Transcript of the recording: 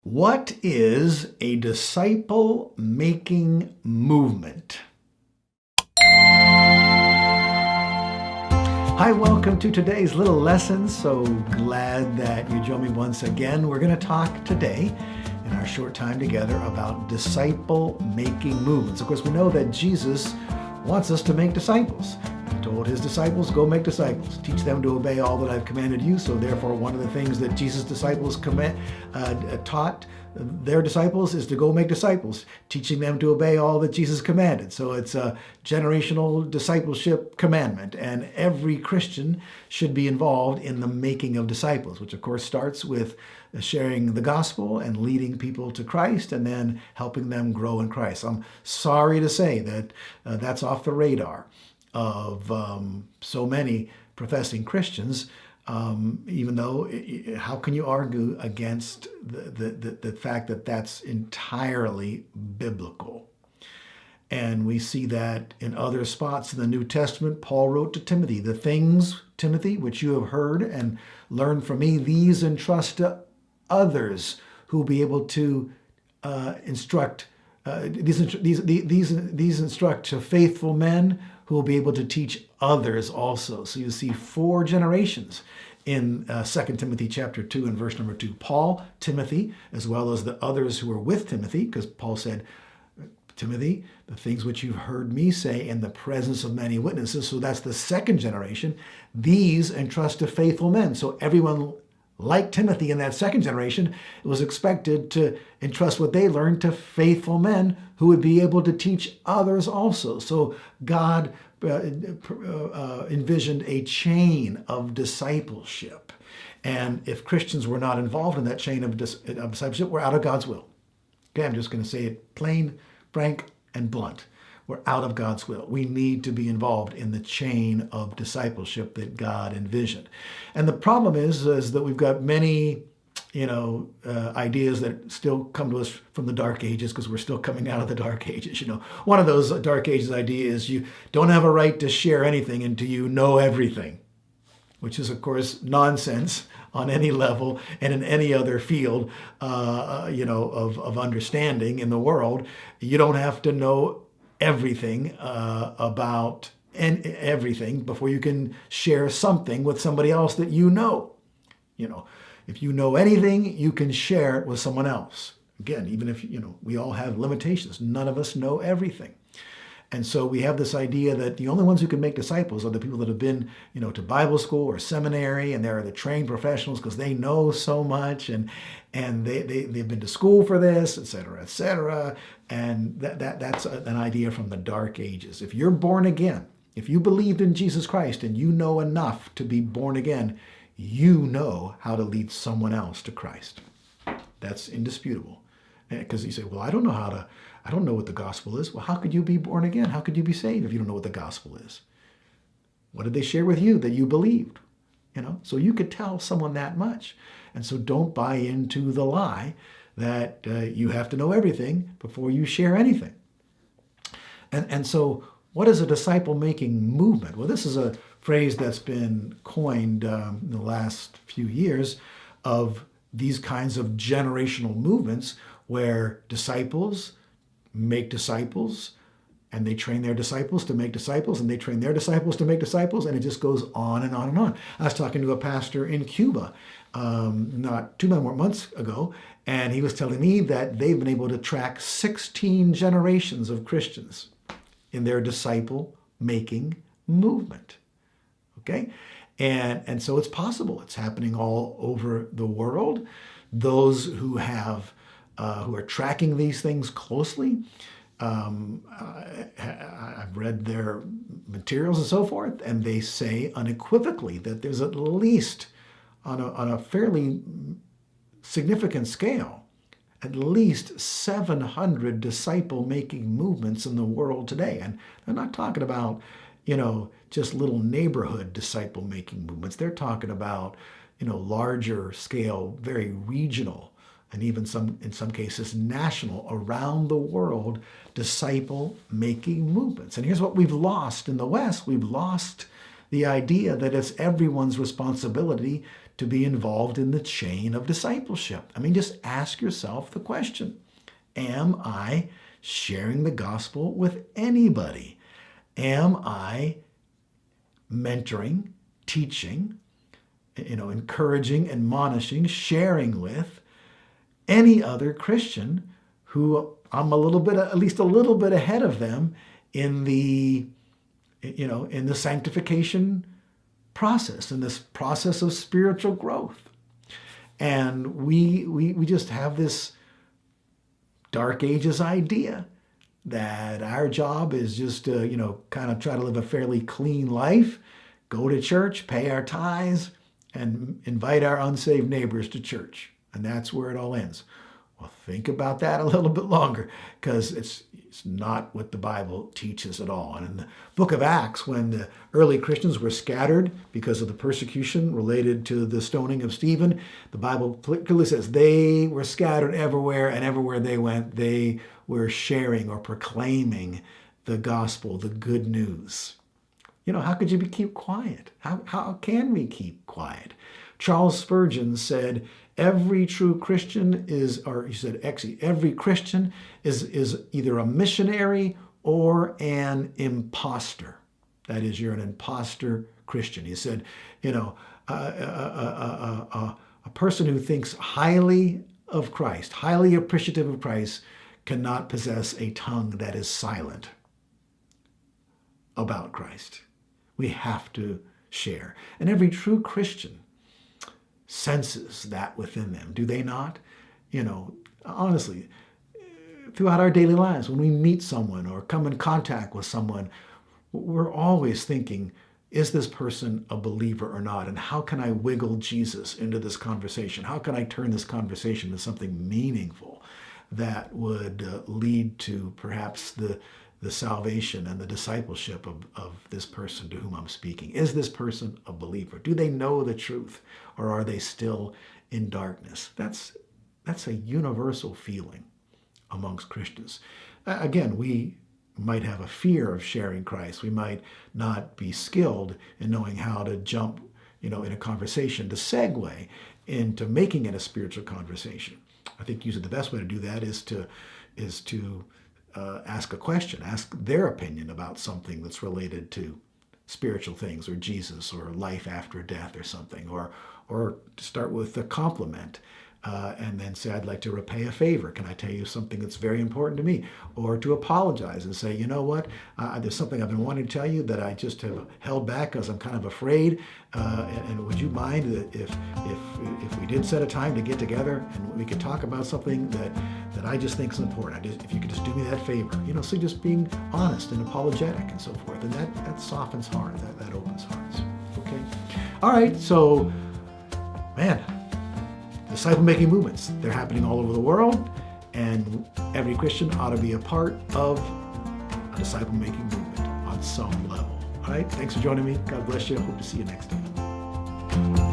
What is a disciple-making movement? Hi, welcome to today's little lesson. So glad that you join me once again. We're going to talk today in our short time together about disciple-making movements. Of course, we know that Jesus wants us to make disciples. He told his disciples, go make disciples, teach them to obey all that I've commanded you. So therefore, one of the things that Jesus' disciples taught their disciples is to go make disciples, teaching them to obey all that Jesus commanded. So it's a generational discipleship commandment, and every Christian should be involved in the making of disciples, which of course starts with sharing the gospel and leading people to Christ and then helping them grow in Christ. I'm sorry to say that that's off the radar of so many professing Christians, even though how can you argue against the fact that that's entirely biblical? And we see that in other spots in the New Testament. Paul wrote to Timothy, the things, Timothy, which you have heard and learned from me, these entrust to others who will be able to instruct. These instruct to faithful men who will be able to teach others also. So you see 4 generations in 2 Timothy chapter 2 and verse number 2. Paul, Timothy, as well as the others who were with Timothy, because Paul said, Timothy, the things which you've heard me say in the presence of many witnesses. So that's the 2nd generation. These entrust to faithful men. So everyone like Timothy in that 2nd generation, it was expected to entrust what they learned to faithful men who would be able to teach others also. So God envisioned a chain of discipleship. And if Christians were not involved in that chain of discipleship, we're out of God's will. Okay, I'm just going to say it plain, frank, and blunt. We're out of God's will. We need to be involved in the chain of discipleship that God envisioned. And the problem is that we've got many, ideas that still come to us from the Dark Ages, because we're still coming out of the Dark Ages. One of those Dark Ages ideas is you don't have a right to share anything until you know everything, which is, of course, nonsense on any level and in any other field, of understanding in the world. You don't have to know everything about everything before you can share something with somebody else that you know. If you know anything, you can share it with someone else. Again, even if, we all have limitations. None of us know everything. And so we have this idea that the only ones who can make disciples are the people that have been, to Bible school or seminary, and they're the trained professionals because they know so much, and they've been to school for this, et cetera, et cetera. And that's an idea from the Dark Ages. If you're born again, if you believed in Jesus Christ and you know enough to be born again, you know how to lead someone else to Christ. That's indisputable. Because you say, well, I don't know what the gospel is. Well, how could you be born again? How could you be saved if you don't know what the gospel is? What did they share with you that you believed? So you could tell someone that much. And so don't buy into the lie that you have to know everything before you share anything. And so what is a disciple-making movement? Well, this is a phrase that's been coined in the last few years of these kinds of generational movements where disciples make disciples, and they train their disciples to make disciples, and they train their disciples to make disciples, and it just goes on and on and on. I was talking to a pastor in Cuba not 2 months ago, and he was telling me that they've been able to track 16 generations of Christians in their disciple-making movement. Okay? And so it's possible. It's happening all over the world. Those who are tracking these things closely, I've read their materials and so forth, and they say unequivocally that there's at least, on a fairly significant scale, at least 700 disciple-making movements in the world today. And they're not talking about, just little neighborhood disciple-making movements. They're talking about, larger scale, very regional, and even in some cases national, around the world, disciple-making movements. And here's what we've lost in the West. We've lost the idea that it's everyone's responsibility to be involved in the chain of discipleship. I mean, just ask yourself the question, am I sharing the gospel with anybody? Am I mentoring, teaching, encouraging, admonishing, sharing with any other Christian who I'm at least a little bit ahead of them in the sanctification process, in this process of spiritual growth. And we just have this Dark Ages idea that our job is just to, kind of try to live a fairly clean life, go to church, pay our tithes, and invite our unsaved neighbors to church. And that's where it all ends. Well, think about that a little bit longer, because it's not what the Bible teaches at all. And in the book of Acts, when the early Christians were scattered because of the persecution related to the stoning of Stephen, the Bible clearly says they were scattered everywhere, and everywhere they went, they were sharing or proclaiming the gospel, the good news. How could you keep quiet? How can we keep quiet? Charles Spurgeon said, every true Christian every Christian is either a missionary or an imposter. That is, you're an imposter Christian. He said, a person who thinks highly of Christ, highly appreciative of Christ, cannot possess a tongue that is silent about Christ. We have to share. And every true Christian senses that within them, do they not? Honestly, throughout our daily lives, when we meet someone or come in contact with someone, we're always thinking, is this person a believer or not? And how can I wiggle Jesus into this conversation? How can I turn this conversation into something meaningful that would lead to perhaps the salvation and the discipleship of this person to whom I'm speaking? Is this person a believer? Do they know the truth, or are they still in darkness? That's a universal feeling amongst Christians. Again, we might have a fear of sharing Christ. We might not be skilled in knowing how to jump, in a conversation, to segue into making it a spiritual conversation. I think usually the best way to do that is to ask a question, ask their opinion about something that's related to spiritual things or Jesus or life after death or something, or start with a compliment and then say, I'd like to repay a favor. Can I tell you something that's very important to me? Or to apologize and say, you know what, there's something I've been wanting to tell you that I just have held back because I'm kind of afraid. And would you mind if we did set a time to get together and we could talk about something that I just think is important? If you could just do me that favor. So just being honest and apologetic and so forth. And that softens hearts, that opens hearts. Okay? All right, so, man, disciple-making movements, they're happening all over the world, and every Christian ought to be a part of a disciple-making movement on some level. All right, thanks for joining me. God bless you. I hope to see you next time.